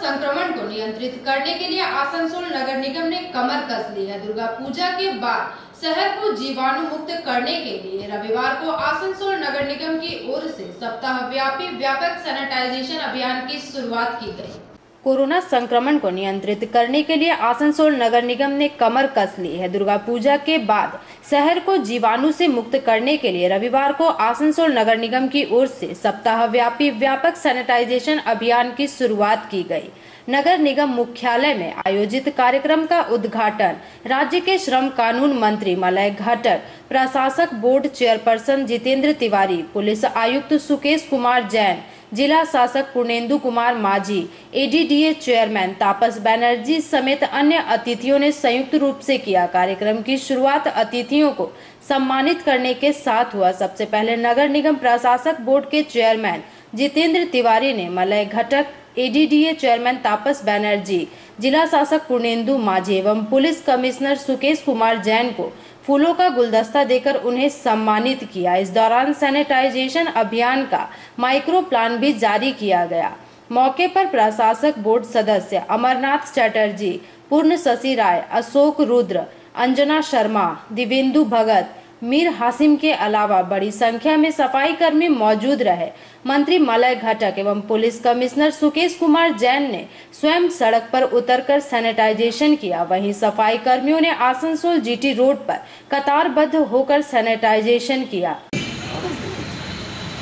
संक्रमण को नियंत्रित करने के लिए आसनसोल नगर निगम ने कमर कस ली है। दुर्गा पूजा के बाद शहर को जीवाणु मुक्त करने के लिए रविवार को आसनसोल नगर निगम की ओर से सप्ताह व्यापी व्यापक सैनिटाइजेशन अभियान की शुरुआत की गई। कोरोना संक्रमण को नियंत्रित करने के लिए आसनसोल नगर निगम ने कमर कस ली है। दुर्गा पूजा के बाद शहर को जीवाणु से मुक्त करने के लिए रविवार को आसनसोल नगर निगम की ओर से सप्ताह व्यापी व्यापक सैनिटाइजेशन अभियान की शुरुआत की गई। नगर निगम मुख्यालय में आयोजित कार्यक्रम का उद्घाटन राज्य के श्रम कानून मंत्री मलय घटक, प्रशासक board chairperson Jitendra Tiwari, police आयुक्त सुकेश कुमार जैन, जिला शासक पूर्णेंदु कुमार माझी, एडीडीए चेयरमैन तापस बनर्जी समेत अन्य अतिथियों ने संयुक्त रूप से किया। कार्यक्रम की शुरुआत अतिथियों को सम्मानित करने के साथ हुआ। सबसे पहले नगर निगम प्रशासक बोर्ड के चेयरमैन जितेंद्र तिवारी ने मलय घटक, एडीडीए चेयरमैन तापस बनर्जी, जिला शासक पूर्णेंदु माझी एवं पुलिस कमिश्नर सुकेश कुमार जैन को फूलों का गुलदस्ता देकर उन्हें सम्मानित किया। इस दौरान सैनिटाइजेशन अभियान का माइक्रो प्लान भी जारी किया गया। मौके पर प्रशासक बोर्ड सदस्य अमरनाथ चटर्जी, पूर्ण शशि राय, अशोक रुद्र, अंजना शर्मा, दिवेंदु भगत, मीर हासिम के अलावा बड़ी संख्या में सफाई कर्मी मौजूद रहे। मंत्री मलय घटक एवं पुलिस कमिश्नर सुकेश कुमार जैन ने स्वयं सड़क पर उतरकर सैनिटाइजेशन किया। वहीं सफाई कर्मियों ने आसनसोल जीटी रोड पर कतारबद्ध होकर सैनिटाइजेशन किया।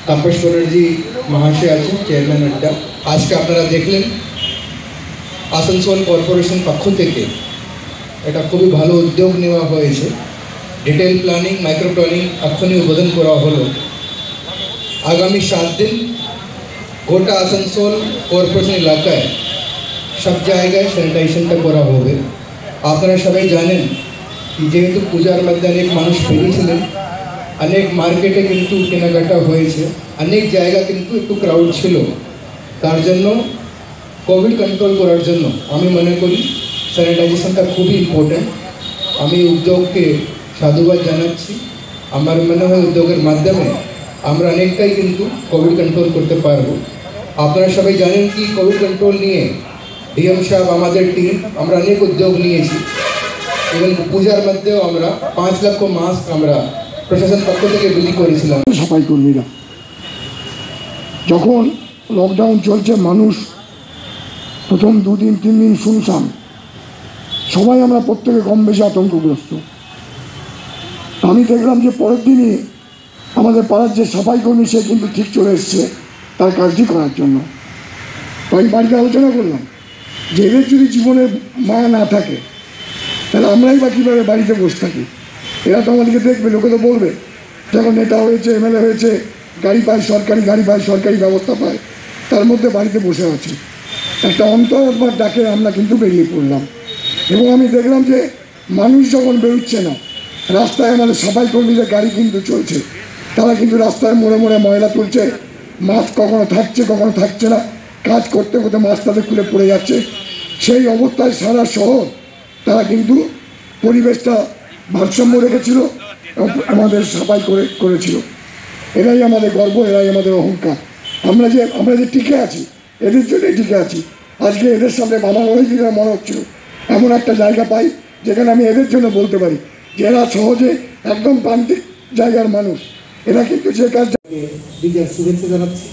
तापस बनर्जी महाशय आছেন চেয়ারম্যান আড্ডা। আজকে আপনারা দেখলেন আসানসোল কর্পোরেশন পক্ষ থেকে এটা খুবই ভালো উদ্যোগ নেওয়া হয়েছে। ডিটেল প্ল্যানিং, মাইক্রো প্ল্যানিং এখনই উদ্বোধন করা হলো। আগামী 7 দিন গোটা আসানসোল কর্পোরেশন এলাকায় সব জায়গায় স্যানিটাইজেশনটা করা হবে। আপনারা সবাই জানেন যেহেতু পূজার মধ্যে অনেক মানুষ বেরিয়েছিলেন, অনেক মার্কেটে কিন্তু কেনাকাটা হয়েছে, অনেক জায়গা কিন্তু একটু ক্রাউড ছিল। তার জন্য কোভিড কন্ট্রোল করার জন্য আমি মনে করি স্যানিটাইজেশনটা খুবই ইম্পর্টেন্ট। আমি উদ্যোগকে সাধুবাদ জানাচ্ছি। আমার মনে হয় উদ্যোগের মাধ্যমে আমরা অনেকটাই কিন্তু কোভিড কন্ট্রোল করতে পারবো। আপনারা সবাই জানেন কি কোভিড কন্ট্রোল নিয়ে ডিএম সাহেব আমাদের টিম আমরা অনেক উদ্যোগ নিয়েছি এবং পূজার মধ্যেও আমরা 5 লক্ষ মাস্ক আমরা প্রশাসন পক্ষ থেকে বিলি করেছিলাম। সাফাই কর্মীরা যখন লকডাউন চলছে, মানুষ প্রথম 2 দিন 3 দিন শুনশান, সবাই আমরা প্রত্যেকে কম বেশি আতঙ্কগ্রস্ত। আমি দেখলাম যে পরের দিনই আমাদের পাড়ার যে সাফাই কর্মী সে কিন্তু ঠিক চলে এসছে তার কাজটি করার জন্য। তো আমি বাড়িতে আলোচনা করলাম যে এদের যদি জীবনের মায়া না থাকে তাহলে আমরাই বা কীভাবে বাড়িতে বসে থাকি। এরা তো আমাদেরকে দেখবে, লোকে তো বলবে যখন নেতা হয়েছে, এমএলএ হয়েছে, গাড়ি পায়, সরকারি গাড়ি পায়, সরকারি ব্যবস্থা পায়, তার মধ্যে বাড়িতে বসে আছে। একটা অন্তরাত্মার ডাকে আমরা কিন্তু বেরিয়ে পড়লাম এবং আমি দেখলাম যে মানুষ যখন বেরোচ্ছে না, রাস্তায় আমাদের সাফাই কর্মীদের গাড়ি কিন্তু চলছে, তারা কিন্তু রাস্তায় মোড়ে মোড়ে ময়লা তুলছে, মাস্ক কখনো থাকছে কখনো থাকছে না, কাজ করতে করতে মাস্ক তাদের খুলে পড়ে যাচ্ছে। সেই অবস্থায় সারা শহর তারা কিন্তু পরিবেশটা ভারসাম্য রেখেছিল এবং আমাদের সাফাই করেছিল। এরাই আমাদের গর্ব, এরাই আমাদের অহংকার। আমরা যে টিকে আছি এদের জন্যই টিকে আছি। আজকে এদের সামনে আমার অনেক দিন মনে হচ্ছিল এমন একটা জায়গা পাই যেখানে আমি এদের জন্য বলতে পারি যে এরা সহজে একদম প্রান্তিক জায়গার মানুষ, এরা কিন্তু যে কাজ। বিজয় শুভেচ্ছা জানাচ্ছি।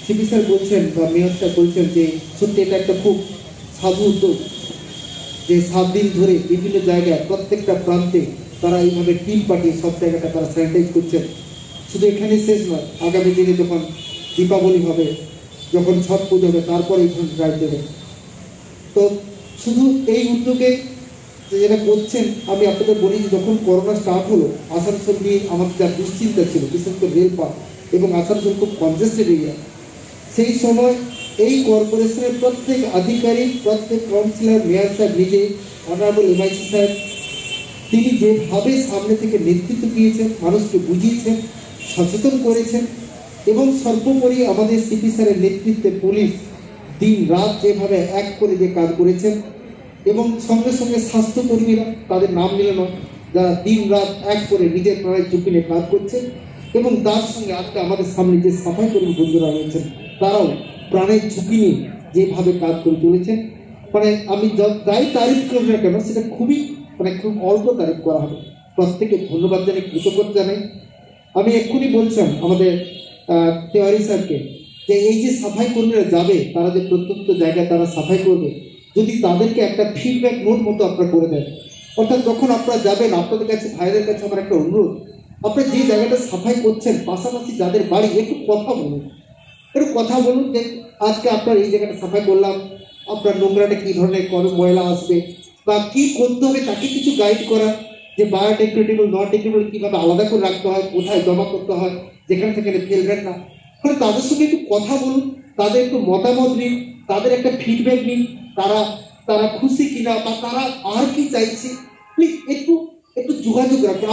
সিপি স্যার বলছেন বা মেয়র স্যার বলছেন যে সত্যি এটা একটা খুব সাধু উদ্যোগ যে 7 দিন ধরে বিভিন্ন জায়গায় প্রত্যেকটা প্রান্তে তারা এইভাবে টিম পাঠিয়ে সব জায়গাটা তারা স্যানিটাইজ করছেন। শুধু এখানে শেষ নয়, আগামী দিনে যখন দীপাবলি হবে, যখন ছট পুজো হবে, তারপরে এইখানে ড্রাইভ দেবে। তো শুধু এই উদ্যোগে যেটা করছেন, আমি আপনাদের বলি যে যখন করোনা স্টার্ট হলো, আসানসোল নিয়ে আমাদের যা দুশ্চিন্তা ছিল, বিশেষ করে রেলপাত এবং আসানসোল খুব কনজেস্টেড এরিয়া, সেই সময় এই কর্পোরেশনের প্রত্যেক আধিকারিক, প্রত্যেক কাউন্সিলর, মেয়র সাহেব নিজে, অনারেবল এমআইসি সাহেব, তিনি যেভাবে সামনে থেকে নেতৃত্ব দিয়েছেন, মানুষকে বুঝিয়েছেন, সচেতন করেছেন এবং সর্বোপরি আমাদের সিপি স্যারের নেতৃত্বে পুলিশ দিন রাত যেভাবে এক করে যে কাজ করেছেন এবং সঙ্গে সঙ্গে স্বাস্থ্যকর্মীরা, তাদের নাম নিলে নয়, যারা দিন রাত এক করে নিজের প্রাণের ঝুঁকি নিয়ে কাজ করছে এবং তার সঙ্গে আজকে আমাদের সামনে যে সাফাই কর্মী বন্ধুরা রয়েছেন তারাও প্রাণের ঝুঁকি নিয়ে যেভাবে কাজ করে চলেছেন, মানে আমি যাই তারিফ করি না কেন সেটা খুবই খুব অল্প তারিফ করা হবে। প্রত্যেকে ধন্যবাদ জানাই, কৃতজ্ঞতা জানাই। আমি এক্ষুনি বলছিলাম আমাদের তেওয়ারি স্যারকে যে এই যে সাফাই কর্মীরা যাবে, তারা যে প্রত্যন্ত জায়গায় তারা সাফাই করবে, যদি তাদেরকে একটা ফিডব্যাক নোট মতো আপনারা করে দেন, অর্থাৎ যখন আপনারা যাবেন, আপনাদের কাছে ভাইদের কাছে আমার একটা অনুরোধ, আপনারা যে জায়গাটা সাফাই করছেন পাশাপাশি যাদের বাড়ি একটু কথা বলুন যে আজকে আপনার এই জায়গাটা সাফাই করলাম, আপনার নোংরাটা কী ধরনের ময়লা আসবে বা কী করতে হবে, তাকে কিছু গাইড করা, যে বায়োডিগ্রেডেবল নন ডিগ্রেডেবল কীভাবে আলাদা করে রাখতে হয়, কোথায় জমা করতে হয়, যেখানে সেখানে ফেলবেন না। ফলে তাদের সঙ্গে একটু কথা বলুন, তাদের একটু মতামত নিন, তাদের একটা ফিডব্যাক নিন, তারা খুশি কিনা বা তারা আর কি চাইছে, প্লিজ একটু যোগাযোগ রাখুন।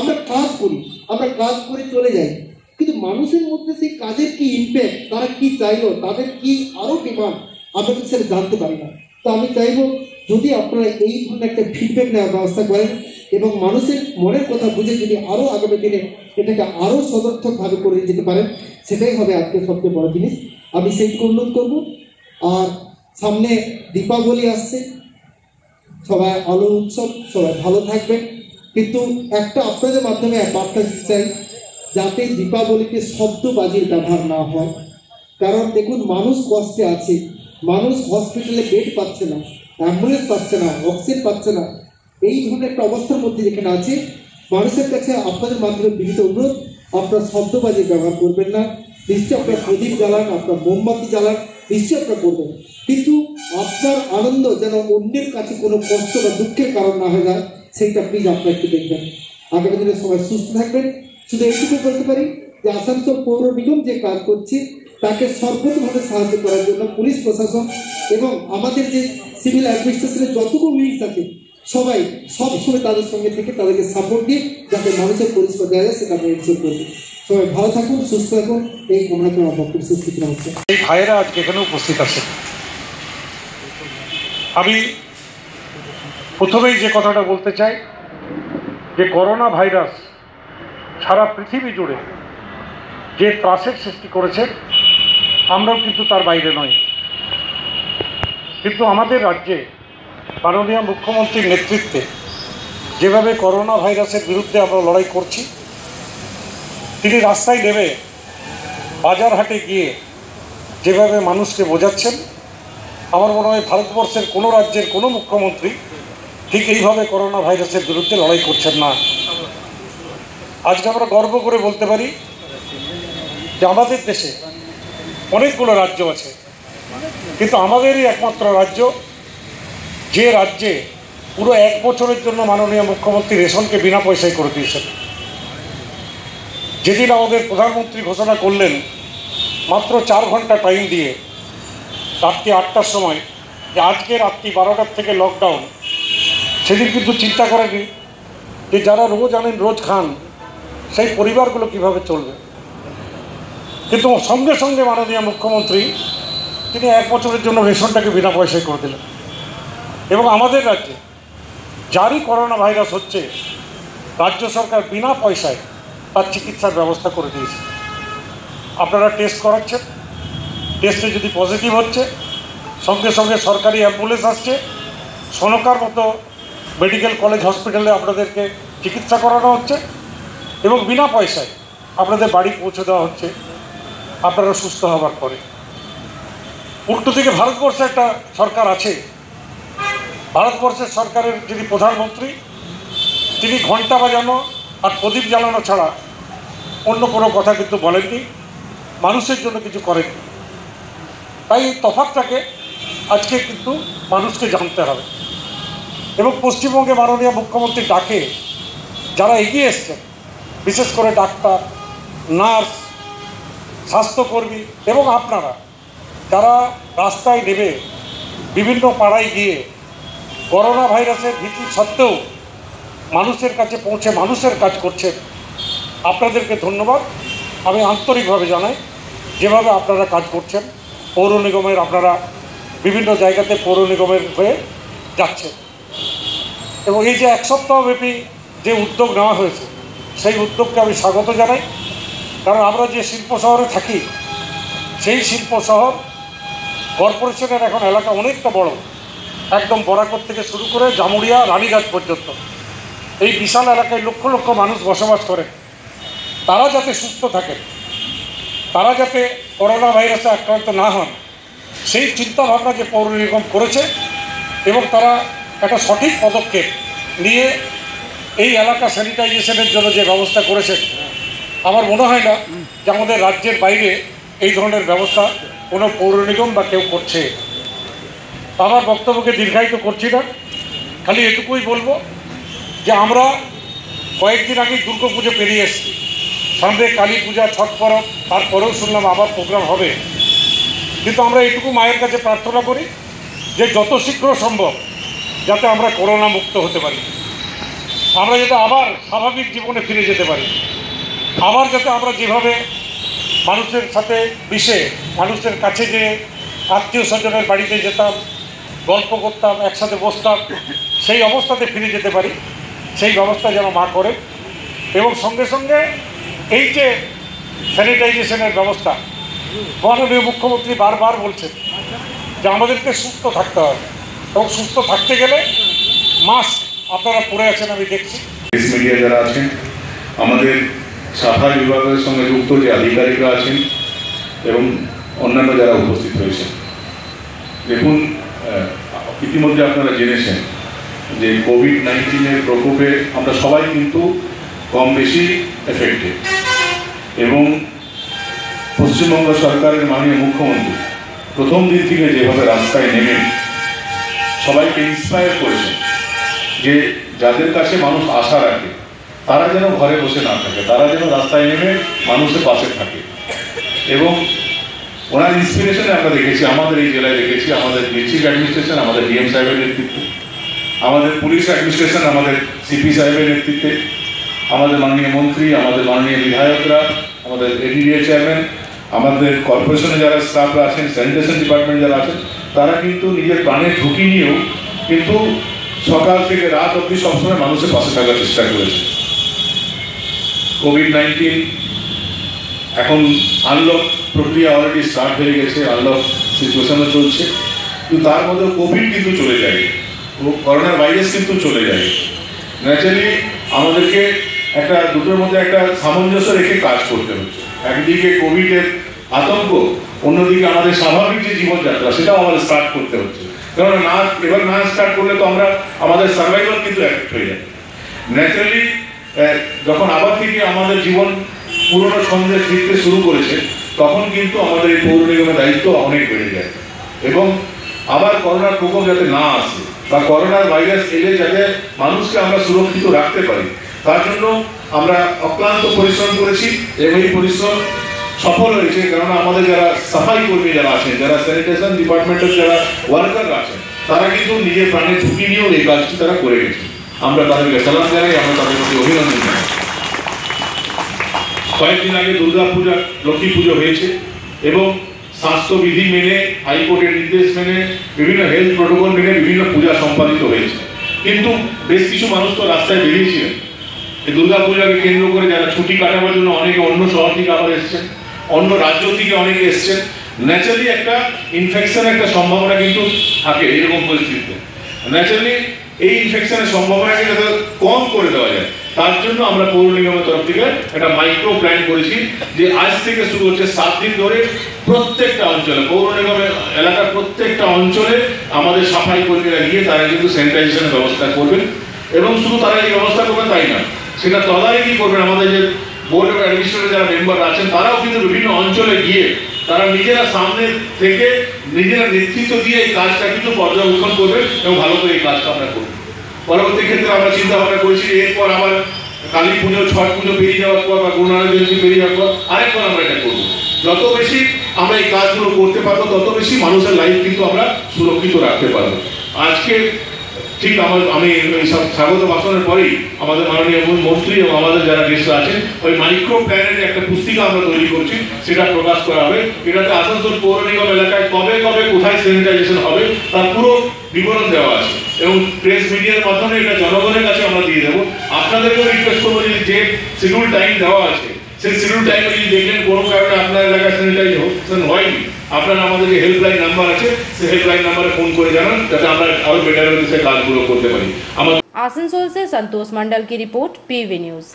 আমরা কাজ করে চলে যাই, কিন্তু মানুষের মধ্যে সেই কাজের কি ইম্প্যাক্ট, তারা কি চাইলো, তাদের কি আরো ডিমান্ড, আমরা কিন্তু সেটা জানতে পারি না। তো আমি চাইবো যদি আপনারা এই ধরনের একটা ফিডব্যাক নেওয়ার ব্যবস্থা করেন এবং মানুষের মনের কথা বুঝে যদি আরো আগামী দিনে এটাকে আরো সদর্থকভাবে করে যেতে পারেন, সেটাই হবে আজকে সবচেয়ে বড় জিনিস। আমি সেইটুকু অনুরোধ করবো। আর সামনে দীপাবলি আসছে, সবাই আলো উৎসব, সবাই ভালো থাকবেন, কিন্তু একটা আপনাদের মাধ্যমে বার্তা দিতে চাই যাতে দীপাবলিতে শব্দবাজির ব্যবহার না হয়। কারণ দেখুন, মানুষ কষ্টে আছে, মানুষ হসপিটালে বেড পাচ্ছে না, অ্যাম্বুলেন্স পাচ্ছে না, অক্সিজেন পাচ্ছে না, এই ধরনের একটা অবস্থার মধ্যে যেখানে আছে, মানুষের কাছে আপনাদের মাধ্যমে বিনীত অনুরোধ, আপনার শব্দবাজি ব্যবহার করবেন না। নিশ্চয়ই আপনার প্রদীপ জ্বালান, আপনার মোমবাতি জ্বালান, নিশ্চয়ই আপনার করবেন, কিন্তু আপনার আনন্দ যেন অন্যের কাছে কোনো কষ্ট বা দুঃখের কারণ না হয়ে যায়, সেইটা প্লিজ আপনারা একটু দেখবেন। আগামী দিনে সবাই সুস্থ থাকবেন। শুধু এইটুকু বলতে পারি যে আসানসোল পৌর নিগম যে কাজ করছে তাকে সর্বতভাবে সাহায্য করার জন্য পুলিশ প্রশাসন এবং আমাদের যে সিভিল অ্যাডমিনিস্ট্রেশনের যতগুলো উইংস আছে সবাই সবসময় তাদের সঙ্গে থেকে তাদেরকে সাপোর্ট দিয়ে যাতে মানুষের পরিষেবা দেওয়া যায় সেটা আমরা এনশিওর করবো। সবাই ভালো থাকুন, সুস্থ থাকুন, এই কামনা করে আমার বক্তব্য শেষ করতে হচ্ছে। এই ভাইয়েরা আজকে এখানে উপস্থিত আছেন। আমি প্রথমেই যে কথাটা বলতে চাই যে করোনা ভাইরাস সারা পৃথিবী জুড়ে যে ত্রাসের সৃষ্টি করেছে, আমরাও কিন্তু তার বাইরে নই। কিন্তু আমাদের রাজ্যে মাননীয় মুখ্যমন্ত্রীর নেতৃত্বে যেভাবে করোনা ভাইরাসের বিরুদ্ধে আমরা লড়াই করছি, তিনি রাস্তায় নেমে বাজার হাটে গিয়ে যেভাবে মানুষকে বোঝাচ্ছেন, আমার মনে হয় ভারতবর্ষের কোনো রাজ্যের কোনো মুখ্যমন্ত্রী ঠিক এইভাবে করোনা ভাইরাসের বিরুদ্ধে লড়াই করছেন না। আজকে আমরা গর্ব করে বলতে পারি যে আমাদের দেশে অনেকগুলো রাজ্য আছে, কিন্তু আমাদেরই একমাত্র রাজ্য যে রাজ্যে পুরো 1 বছরের জন্য মাননীয় মুখ্যমন্ত্রী রেশনকে বিনা পয়সায় করে দিয়েছেন। যেদিন আমাদের প্রধানমন্ত্রী ঘোষণা করলেন মাত্র 4 ঘন্টা টাইম দিয়ে রাত্রি 8টার সময় যে আজকে রাত্রি 12টার থেকে লকডাউন, সেদিন কিন্তু চিন্তা করেনি যে যারা রোজ আনেন রোজ খান সেই পরিবারগুলো কিভাবে চলবে। কিন্তু সঙ্গে সঙ্গে মাননীয় মুখ্যমন্ত্রী তিনি 1 বছরের জন্য রেশনটাকে বিনা পয়সায় করে দিলেন। এবং আমাদের রাজ্যে যারই করোনা ভাইরাস হচ্ছে, রাজ্য সরকার বিনা পয়সায় তার চিকিৎসার ব্যবস্থা করে দিয়েছে। আপনারা টেস্ট করাচ্ছেন, টেস্টে যদি পজিটিভ হচ্ছে সঙ্গে সঙ্গে সরকারি অ্যাম্বুলেন্স আসছে, সনকার মতো মেডিকেল কলেজ হসপিটালে আপনাদেরকে চিকিৎসা করানো হচ্ছে এবং বিনা পয়সায় আপনাদের বাড়ি পৌঁছে দেওয়া হচ্ছে আপনারা সুস্থ হওয়ার পরে। উল্টো দিকে ভারতবর্ষে একটা সরকার আছে, ভারতবর্ষের সরকারের যিনি প্রধানমন্ত্রী, তিনি ঘণ্টা বাজানো আর প্রদীপ জ্বালানো ছাড়া অন্য কোনো কথা কিন্তু বলেননি, মানুষের জন্য কিছু করেননি। তাই এই তফাৎটাকে আজকে কিন্তু মানুষকে জানতে হবে। এবং পশ্চিমবঙ্গে মাননীয় মুখ্যমন্ত্রী ডাকে যারা এগিয়ে এসছেন, বিশেষ করে ডাক্তার, নার্স, স্বাস্থ্যকর্মী এবং আপনারা যারা রাস্তায় নেমে বিভিন্ন পাড়ায় গিয়ে করোনা ভাইরাসের ভীতি সত্ত্বেও মানুষের কাছে পৌঁছে মানুষের কাজ করছেন, আপনাদেরকে ধন্যবাদ আমি আন্তরিকভাবে জানাই। যেভাবে আপনারা কাজ করছেন, পৌর নিগমের আপনারা বিভিন্ন জায়গাতে পৌর নিগমের হয়ে যাচ্ছেন এবং এই যে 1 সপ্তাহব্যাপী যে উদ্যোগ নেওয়া হয়েছে সেই উদ্যোগকে আমি স্বাগত জানাই। কারণ আমরা যে শিল্প শহরে থাকি সেই শিল্প শহর কর্পোরেশনের এখন এলাকা অনেকটা বড়, একদম বরাকর থেকে শুরু করে জামুরিয়া রানীগঞ্জ পর্যন্ত এই বিশাল এলাকায় লক্ষ লক্ষ মানুষ বসবাস করে। তারা যাতে সুস্থ থাকে, তারা যাতে করোনা ভাইরাসে আক্রান্ত না হন, সেই চিন্তাভাবনা যে পৌর নিগম করেছে এবং তারা একটা সঠিক পদক্ষেপ নিয়ে এই এলাকা স্যানিটাইজেশনের জন্য যে ব্যবস্থা করেছে, আমার মনে হয় না যে আমাদের রাজ্যের বাইরে এই ধরনের ব্যবস্থা কোনো পৌর নিগম বা কেউ করছে। আমার বক্তব্যকে দীর্ঘায়িত করছি না, খালি এটুকুই বলবো যে আমরা কয়েকদিন আগে দুর্গাপুজো পেরিয়ে এসেছি, সামনে কালী পূজা, ছট পরব, তারপরেও শুনলাম আবার প্রোগ্রাম হবে। কিন্তু আমরা এটুকু মায়ের কাছে প্রার্থনা করি যে যত শীঘ্র সম্ভব যাতে আমরা করোনা মুক্ত হতে পারি, আমরা যাতে আবার স্বাভাবিক জীবনে ফিরে যেতে পারি, আবার যাতে আমরা যেভাবে মানুষের সাথে মিশে মানুষের কাছে যে আত্মীয় স্বজনের বাড়িতে যেতাম, গল্প করতাম, একসাথে বসতাম, সেই অবস্থাতে ফিরে যেতে পারি, সেই ব্যবস্থা যেন মা করে। এবং সঙ্গে সঙ্গে এই যে স্যানিটাইজেশনের ব্যবস্থা, মাননীয় মুখ্যমন্ত্রী বারবার বলছেন যে আমাদেরকে সুস্থ থাকতে হবে এবং সুস্থ থাকতে গেলে মাস্ক আপনারা পরে আছেন, আমি দেখছি। মিডিয়া যারা আছেন, আমাদের সাফাই বিভাগের সঙ্গে যুক্ত যে আধিকারিকরা আছেন এবং অন্যান্য যারা উপস্থিত হয়েছেন, দেখুন ইতিমধ্যে আপনারা জেনেছেন যে কোভিড-19 প্রকোপে আমরা সবাই কিন্তু কম বেশি এফেক্টেড এবং পশ্চিমবঙ্গ সরকারের মাননীয় মুখ্যমন্ত্রী প্রথম দিন থেকে যেভাবে রাস্তায় নেমে সবাইকে ইন্সপায়ার করেছেন যে যাদের কাছে মানুষ আশা রাখে তারা যেন ঘরে বসে না থাকে, তারা যেন রাস্তায় নেমে মানুষের পাশে থাকে। এবং ওনার ইন্সপিরেশনে আমরা দেখেছি, আমাদের এই জেলায় দেখেছি, আমাদের ডিস্ট্রিক্ট অ্যাডমিনিস্ট্রেশন, আমাদের ডিএম সাহেবের নেতৃত্বে, আমাদের পুলিশ অ্যাডমিনিস্ট্রেশন, আমাদের সিপি সাহেবের নেতৃত্বে, আমাদের মাননীয় মন্ত্রী, আমাদের মাননীয় বিধায়করা, আমাদের এডিডিএ চেয়ারম্যান, আমাদের কর্পোরেশনে যারা স্টাফরা আছেন, স্যানিটেশন ডিপার্টমেন্ট যারা আছেন, তারা কিন্তু নিজের প্রাণের ঝুঁকি নিয়েও কিন্তু সকাল থেকে রাত অবধি সবসময় মানুষের পাশে থাকার চেষ্টা করেছে। কোভিড-19 এখন আনলক প্রক্রিয়া অলরেডি স্টার্ট হয়ে গেছে, আনলক সিচুয়েশনও চলছে, কিন্তু তার মধ্যে কোভিড কিন্তু চলে যায়, করোনা ভাইরাস কিন্তু চলে যায়। ন্যাচারালি আমাদেরকে একটা দুটোর মধ্যে একটা সামঞ্জস্য রেখে কাজ করতে হচ্ছে। একদিকে কোভিডের আতঙ্ক, অন্যদিকে আমাদের স্বাভাবিক যে জীবনযাত্রা সেটাও আমাদের স্টার্ট করতে হচ্ছে, কারণ এবার না স্টার্ট করলে তো আমাদের সার্ভাইভাল কিন্তু এফেক্ট হয়ে যায়। ন্যাচারালি যখন আবার থেকে আমাদের জীবন পুরনো ছন্দে ফিরতে শুরু করেছে, তখন কিন্তু আমাদের এই পৌর নিগমের দায়িত্ব অনেক বেড়ে যায় এবং আবার করোনার প্রকোপ যাতে না আসে বা করোনার ভাইরাস এলে যাতে মানুষকে আমরা সুরক্ষিত রাখতে পারি, তার জন্য আমরা অক্লান্ত পরিশ্রম করেছি এবং এই পরিশ্রম সফল হয়েছে। কারণ আমাদের যারা সাফাই কর্মী যারা আছেন, যারা স্যানিটেশন ডিপার্টমেন্টের যারা ওয়ার্কাররা আছেন, তারা কিন্তু নিজের প্রাণের ঝুঁকি নিয়েও এই কাজটি তারা করে গেছে। আমরা তাদেরকে সালাম জানাই, আমরা তাদের প্রতি অভিনন্দন জানাই। কয়েকদিন আগে দুর্গা পূজা, লক্ষ্মী পুজো হয়েছে এবং স্বাস্থ্যবিধি মেনে, হাইকোর্টের নির্দেশ মেনে, বিভিন্ন হেলথ প্রোটোকল মেনে বিভিন্ন পূজা সম্পাদিত হয়েছে। কিন্তু বেশ কিছু মানুষ তো রাস্তায় বেরিয়েছিলেন এই দুর্গা পূজাকে কেন্দ্র করে, যারা ছুটি কাটাবার জন্য অনেকে অন্য শহর থেকে আবার এসছেন, অন্য রাজ্য থেকে অনেকে এসছেন। ন্যাচারালি একটা ইনফেকশনের একটা সম্ভাবনা কিন্তু থাকে এরকম পরিস্থিতিতে। ন্যাচারালি এই ইনফেকশনের সম্ভাবনাকে যাতে কম করে দেওয়া যায়, তার জন্য আমরা পৌর নিগমের তরফ থেকে একটা মাইক্রো প্ল্যান করেছি যে আজ থেকে শুরু হচ্ছে 7 দিন ধরে প্রত্যেকটা অঞ্চলে, পৌর নিগমের এলাকার প্রত্যেকটা অঞ্চলে আমাদের সাফাই কর্মীরা গিয়ে তারা কিন্তু স্যানিটাইজেশনের ব্যবস্থা করবেন। এবং শুধু তারা এই ব্যবস্থা করবেন তাই না, সেটা তদারকি করবেন আমাদের যে বোর্ড অফ অ্যাডমিনিস্ট্রেটর যারা মেম্বার আছেন, তারাও কিন্তু বিভিন্ন অঞ্চলে গিয়ে তারা নিজেরা সামনে থেকে নিজেরা নেতৃত্ব দিয়ে এই কাজটা কিন্তু পর্যবেক্ষণ করবেন এবং ভালো করে এই কাজটা আমরা করব। পরবর্তী ক্ষেত্রে আমরা চিন্তা ভাবনা করেছি এরপর আবার কালী পুজো, ছট পুজো পেরিয়ে যাওয়ার পর বা গুরু নানক জয়ন্তী পেরিয়ে যাওয়ার পর আরেকবার আমরা এটা করবো। যত বেশি আমরা এই কাজগুলো করতে পারবো, তত বেশি মানুষের লাইফ কিন্তু আমরা সুরক্ষিত রাখতে পারবো। আজকে ঠিক আমি সব স্বাগত ভাষণের পরেই আমাদের মাননীয় মন্ত্রী এবং আমাদের যারা গেস্টরা আছেন, ওই মাইক্রো প্ল্যানের একটা পুস্তিকা আমরা তৈরি করছি, সেটা প্রকাশ করা হবে। এটাতে আসানসোল পৌর নিগম এলাকায় কবে কবে কোথায় স্যানিটাইজেশন হবে তার পুরো বিবরণ দেওয়া আছে এবং প্রেস মিডিয়ার মাধ্যমে এটা জনগণের কাছে আমরা দিয়ে দেবো। আপনাদেরকেও রিকোয়েস্ট করবো যে শিডিউল টাইম দেওয়া আছে, সেই শিডিউল টাইমে যদি দেখলেন কোনো কারণে আপনার এলাকায় স্যানিটাইজেশন হয়নি, আপনারা আমাদের যে হেল্পলাইন নাম্বার আছে সেই হেল্পলাइन নাম্বারে ফোন করে জানান যাতে আমরা আরো বেটার ওয়ে কাজগুলো করতে পারি। आसनसोल से संतोष मंडल की रिपोर्ट, PV न्यूज।